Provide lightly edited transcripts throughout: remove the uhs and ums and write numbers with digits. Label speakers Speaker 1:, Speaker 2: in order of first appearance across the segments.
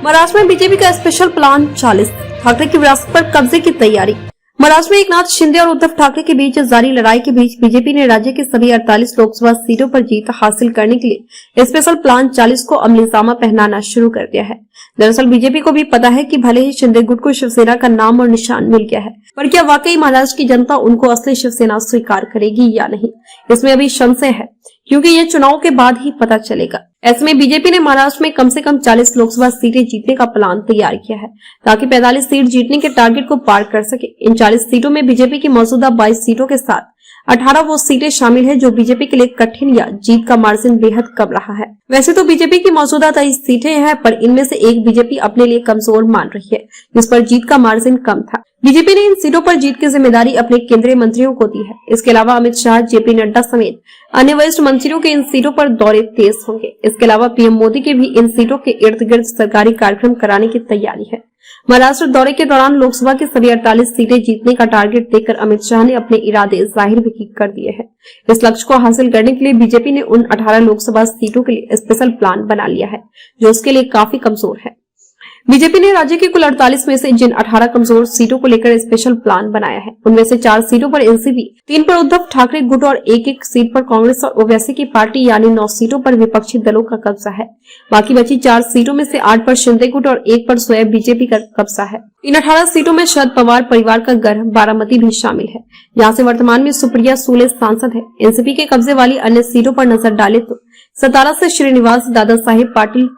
Speaker 1: महाराष्ट्र में बीजेपी का special plan 40, Thackeray की विरासत पर कब्जे की तैयारी। महाराष्ट्र में एकनाथ शिंदे और उद्धव ठाकरे के बीच जारी लड़ाई के बीच बीजेपी ने राज्य की सभी 48 लोकसभा सीटों पर जीत हासिल करने के लिए स्पेशल प्लान 40 को अमलीजामा पहनाना शुरू कर दिया है। दरअसल बीजेपी को भी पता है कि भले ही शिंदे गुट को शिवसेना का नाम और निशान मिल गया है, पर क्या वाकई महाराष्ट्र की जनता उनको असली शिवसेना स्वीकार करेगी या नहीं, इसमें अभी संशय है, क्योंकि ये चुनाव के बाद ही पता चलेगा। ऐसे में बीजेपी ने महाराष्ट्र में कम से कम 40 लोकसभा सीटें जीतने का प्लान तैयार किया है, ताकि 45 सीट जीतने के टारगेट को पार कर सके। इन 40 सीटों में बीजेपी की मौजूदा 22 सीटों के साथ 18 वो सीटें शामिल है जो बीजेपी के लिए कठिन या जीत का मार्जिन बेहद कम रहा है। वैसे तो बीजेपी की मौजूदा 23 सीटें हैं, पर इनमें से एक बीजेपी अपने लिए कमजोर मान रही है, जिस पर जीत का मार्जिन कम था। बीजेपी ने इन सीटों पर जीत की जिम्मेदारी अपने केंद्रीय मंत्रियों को दी है। इसके अलावा अमित शाह, जेपी नड्डा समेत अन्य वरिष्ठ मंत्रियों के इन सीटों पर दौरे तेज होंगे। इसके अलावा पीएम मोदी के भी इन सीटों के इर्द गिर्द सरकारी कार्यक्रम कराने की तैयारी है। महाराष्ट्र दौरे के दौरान लोकसभा की सभी 48 सीटें जीतने का टारगेट देकर अमित शाह ने अपने इरादे जाहिर भी कर दिए हैं। इस लक्ष्य को हासिल करने के लिए बीजेपी ने उन 18 लोकसभा सीटों के लिए स्पेशल प्लान बना लिया है, जो उसके लिए काफी कमजोर है। बीजेपी ने राज्य की कुल 48 में से जिन 18 कमजोर सीटों को लेकर स्पेशल प्लान बनाया है, उनमें से 4 सीटों पर एनसीपी, 3 पर उद्धव ठाकरे गुट और एक सीट पर कांग्रेस और ओवैसी की पार्टी, यानी 9 सीटों पर विपक्षी दलों का कब्जा है। बाकी बची 4 सीटों में से 8 पर शिंदे गुट और 1 पर स्वयं बीजेपी का कब्जा है। इन 18 सीटों में शरद पवार परिवार का गढ़ बारामती भी शामिल है, जहाँ से वर्तमान में सुप्रिया सुले सांसद है। एनसीपी के कब्जे वाली अन्य सीटों पर नजर डाले तो सतारा से श्रीनिवास, दादा साहेब पाटिल,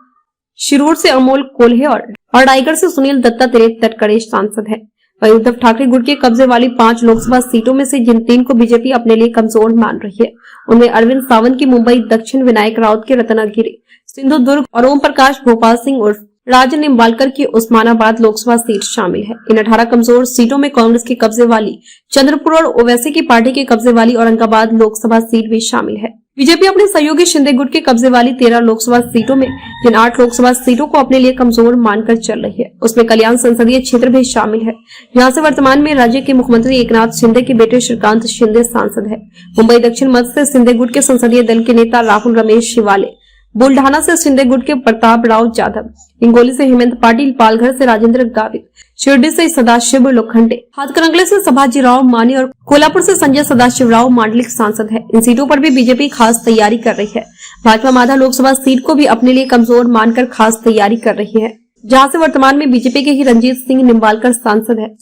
Speaker 1: शिरूर से अमोल कोल्हे और रायगढ़ से सुनील दत्ता तिरेक तटकरे सांसद है। वहीं उद्धव ठाकरे गुट के कब्जे वाली 5 लोकसभा सीटों में से जिन 3 को बीजेपी अपने लिए कमजोर मान रही है, उनमें अरविंद सावंत की मुंबई दक्षिण, विनायक राउत के रत्नागिरी, सिंधुदुर्ग और ओम प्रकाश भोपाल सिंह उर्फ राज निम्बालकर की उस्मानाबाद लोकसभा सीट शामिल है। इन 18 कमजोर सीटों में कांग्रेस के कब्जे वाली चंद्रपुर और ओवैसी की पार्टी के कब्जे वाली औरंगाबाद लोकसभा सीट भी शामिल है। बीजेपी अपने सहयोगी शिंदे गुट के कब्जे वाली 13 लोकसभा सीटों में जिन 8 लोकसभा सीटों को अपने लिए कमजोर मानकर चल रही है, उसमें कल्याण संसदीय क्षेत्र भी शामिल है, जहां से वर्तमान में राज्य के मुख्यमंत्री एकनाथ शिंदे के बेटे श्रीकांत शिंदे सांसद है। मुंबई दक्षिण मध्य से शिंदे गुट के संसदीय दल के नेता राहुल रमेश शिवाले, बुल्ढाना से शिंदे गुट के प्रताप राव जाधव, हिंगोली से हेमंत पाटिल, पालघर से राजेंद्र गावित, शिरडी से सदाशिव लोखंडे, हाथकरंगले से सभाजीराव मानी और कोल्हापुर से संजय सदाशिवराव मांडलिक सांसद है। इन सीटों पर भी बीजेपी खास तैयारी कर रही है। भाजपा माधा लोकसभा सीट को भी अपने लिए कमजोर मानकर खास तैयारी कर रही है, जहां से वर्तमान में बीजेपी के ही रंजीत सिंह निम्बालकर सांसद है।